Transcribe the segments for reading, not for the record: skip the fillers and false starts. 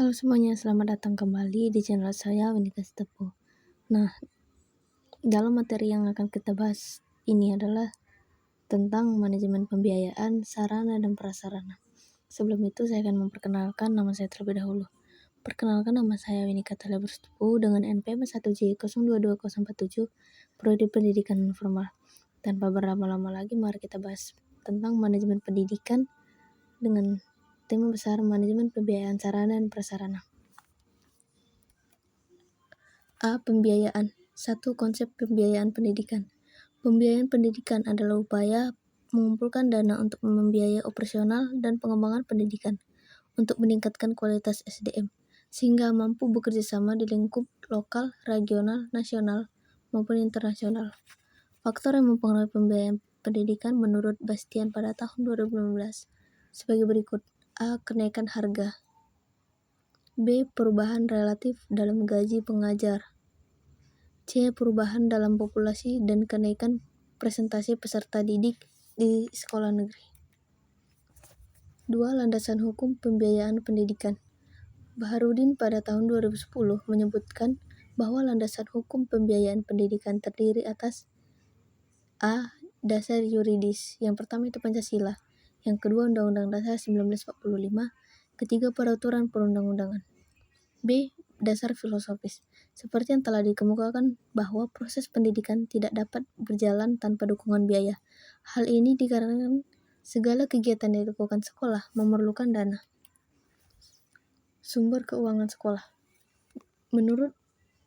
Halo semuanya, selamat datang kembali di channel saya, Winita Sitepu. Nah, dalam materi yang akan kita bahas ini adalah tentang manajemen pembiayaan, sarana dan prasarana. Sebelum itu, saya akan memperkenalkan nama saya terlebih dahulu. Perkenalkan, nama saya Winika Talebur Sitepu dengan NPM 1J022047, Prodi Pendidikan Formal. Tanpa berlama-lama lagi, mari kita bahas tentang manajemen pendidikan dengan tema besar manajemen pembiayaan, sarana dan prasarana. A. Pembiayaan. 1. Konsep pembiayaan pendidikan. Pembiayaan pendidikan adalah upaya mengumpulkan dana untuk membiayai operasional dan pengembangan pendidikan untuk meningkatkan kualitas SDM, sehingga mampu bekerja sama di lingkup lokal, regional, nasional, maupun internasional. Faktor yang mempengaruhi pembiayaan pendidikan menurut Bastian pada tahun 2015 sebagai berikut. A. Kenaikan harga. B. Perubahan relatif dalam gaji pengajar. C. Perubahan dalam populasi dan kenaikan presentasi peserta didik di sekolah negeri. 2. Landasan hukum pembiayaan pendidikan. Baharudin pada tahun 2010 menyebutkan bahwa landasan hukum pembiayaan pendidikan terdiri atas A. Dasar yuridis. Yang pertama itu Pancasila. Yang kedua Undang-Undang Dasar 1945. Ketiga Peraturan Perundang-undangan. B. Dasar filosofis. Seperti yang telah dikemukakan bahwa proses pendidikan tidak dapat berjalan tanpa dukungan biaya. Hal ini dikarenakan segala kegiatan yang dilakukan sekolah memerlukan dana. Sumber keuangan sekolah. Menurut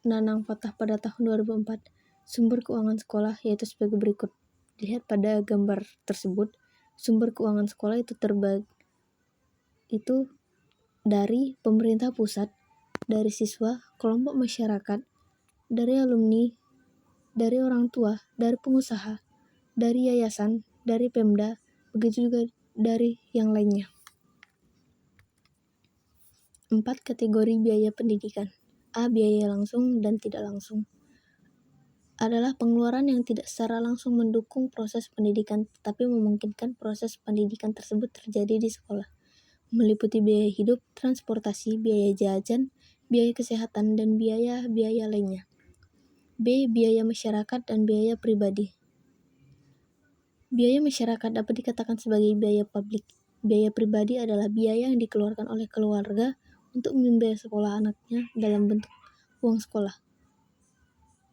Nanang Fatah pada tahun 2004, sumber keuangan sekolah yaitu sebagai berikut. Dilihat pada gambar tersebut, sumber keuangan sekolah itu terbagi dari pemerintah pusat, dari siswa, kelompok masyarakat, dari alumni, dari orang tua, dari pengusaha, dari yayasan, dari Pemda, begitu juga dari yang lainnya. 4. Kategori biaya pendidikan. A. Biaya langsung dan tidak langsung adalah pengeluaran yang tidak secara langsung mendukung proses pendidikan tetapi memungkinkan proses pendidikan tersebut terjadi di sekolah, meliputi biaya hidup, transportasi, biaya jajan, biaya kesehatan, dan biaya-biaya lainnya. B. Biaya masyarakat dan biaya pribadi. Biaya masyarakat dapat dikatakan sebagai biaya publik. Biaya pribadi adalah biaya yang dikeluarkan oleh keluarga untuk membiayai sekolah anaknya dalam bentuk uang sekolah,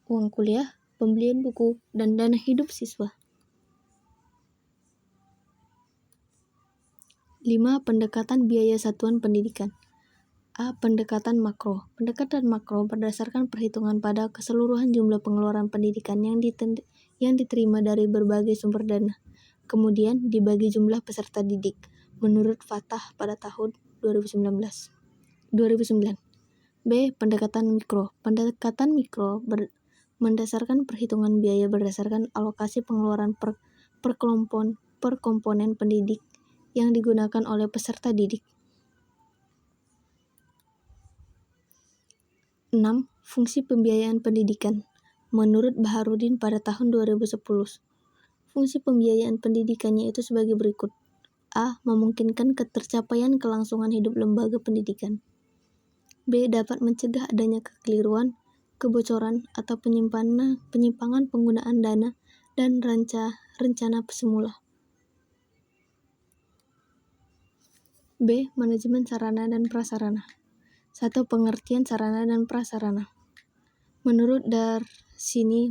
uang kuliah, pembelian buku, dan dana hidup siswa. 5. Pendekatan biaya satuan pendidikan. A. Pendekatan makro. Pendekatan makro berdasarkan perhitungan pada keseluruhan jumlah pengeluaran pendidikan yang diterima dari berbagai sumber dana, kemudian dibagi jumlah peserta didik, menurut Fatah pada tahun 2009. B. Pendekatan mikro. Pendekatan mikro mendasarkan perhitungan biaya berdasarkan alokasi pengeluaran per komponen pendidik yang digunakan oleh peserta didik. 6. Fungsi pembiayaan pendidikan. Menurut Baharudin pada tahun 2010, fungsi pembiayaan pendidikannya itu sebagai berikut. A. Memungkinkan ketercapaian kelangsungan hidup lembaga pendidikan. B. Dapat mencegah adanya kekeliruan, kebocoran, atau penyimpangan penggunaan dana dan rencana semula. B. Manajemen sarana dan prasarana. 1. Pengertian sarana dan prasarana. Menurut Darsini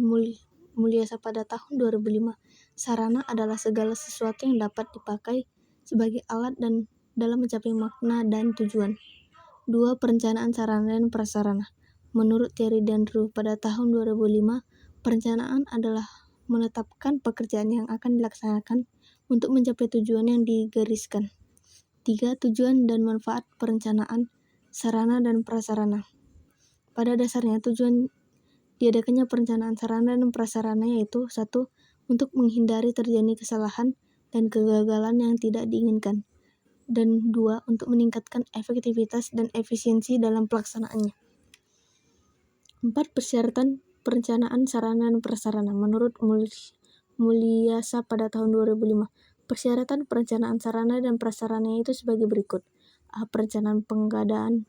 Mulyasa pada tahun 2005, sarana adalah segala sesuatu yang dapat dipakai sebagai alat dan dalam mencapai makna dan tujuan. 2. Perencanaan sarana dan prasarana. Menurut Thierry Dandreau pada tahun 2005, perencanaan adalah menetapkan pekerjaan yang akan dilaksanakan untuk mencapai tujuan yang digariskan. 3. Tujuan dan manfaat perencanaan sarana dan prasarana. Pada dasarnya, tujuan diadakannya perencanaan sarana dan prasarana yaitu 1. Untuk menghindari terjadi kesalahan dan kegagalan yang tidak diinginkan, dan 2. Untuk meningkatkan efektivitas dan efisiensi dalam pelaksanaannya. 4. Persyaratan perencanaan sarana dan prasarana. Menurut Mulyasa pada tahun 2005, persyaratan perencanaan sarana dan prasarana itu sebagai berikut. A. Perencanaan pengadaan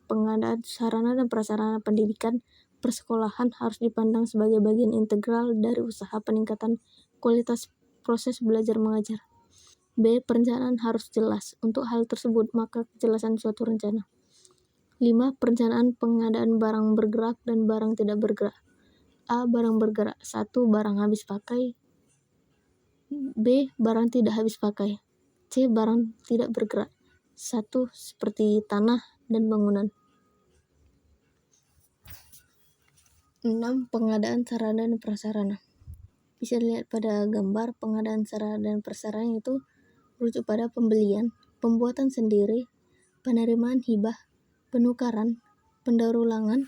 sarana dan prasarana pendidikan persekolahan harus dipandang sebagai bagian integral dari usaha peningkatan kualitas proses belajar mengajar. B. Perencanaan harus jelas. Untuk hal tersebut, maka kejelasan suatu rencana. 5. Perencanaan pengadaan barang bergerak dan barang tidak bergerak. A. Barang bergerak. 1. Barang habis pakai. B. Barang tidak habis pakai. C. Barang tidak bergerak. 1. Seperti tanah dan bangunan. 6. Pengadaan sarana dan prasarana. Bisa dilihat pada gambar, pengadaan sarana dan prasarana itu merujuk pada pembelian, pembuatan sendiri, penerimaan hibah, penukaran, pendaur ulangan,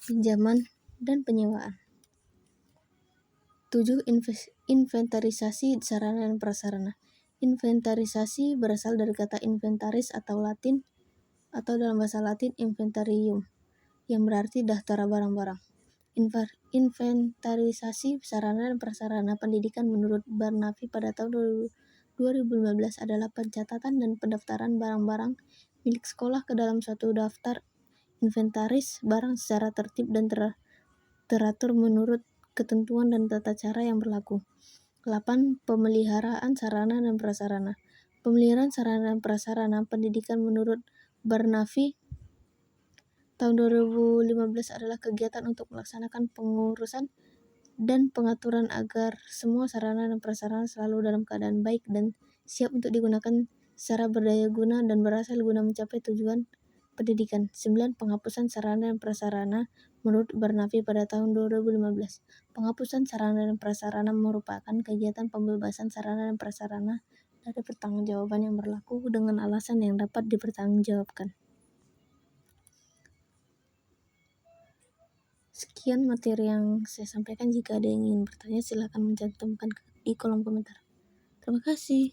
pinjaman, dan penyewaan. 7. Inventarisasi sarana dan prasarana. Inventarisasi berasal dari kata inventaris atau dalam bahasa Latin inventarium, yang berarti daftar barang-barang. Inventarisasi sarana dan prasarana pendidikan menurut Barnafi pada tahun 2015 adalah pencatatan dan pendaftaran barang-barang milik sekolah ke dalam suatu daftar inventaris barang secara tertib dan teratur menurut ketentuan dan tata cara yang berlaku. 8. Pemeliharaan sarana dan prasarana. Pemeliharaan sarana dan prasarana pendidikan menurut Barnafi tahun 2015 adalah kegiatan untuk melaksanakan pengurusan dan pengaturan agar semua sarana dan prasarana selalu dalam keadaan baik dan siap untuk digunakan secara berdaya guna dan berhasil guna mencapai tujuan pendidikan. 9. Penghapusan sarana dan prasarana menurut Barnafi pada tahun 2015. Penghapusan sarana dan prasarana merupakan kegiatan pembebasan sarana dan prasarana dari pertanggungjawaban yang berlaku dengan alasan yang dapat dipertanggungjawabkan. Sekian materi yang saya sampaikan. Jika ada yang ingin bertanya, silakan mencantumkan di kolom komentar. Terima kasih.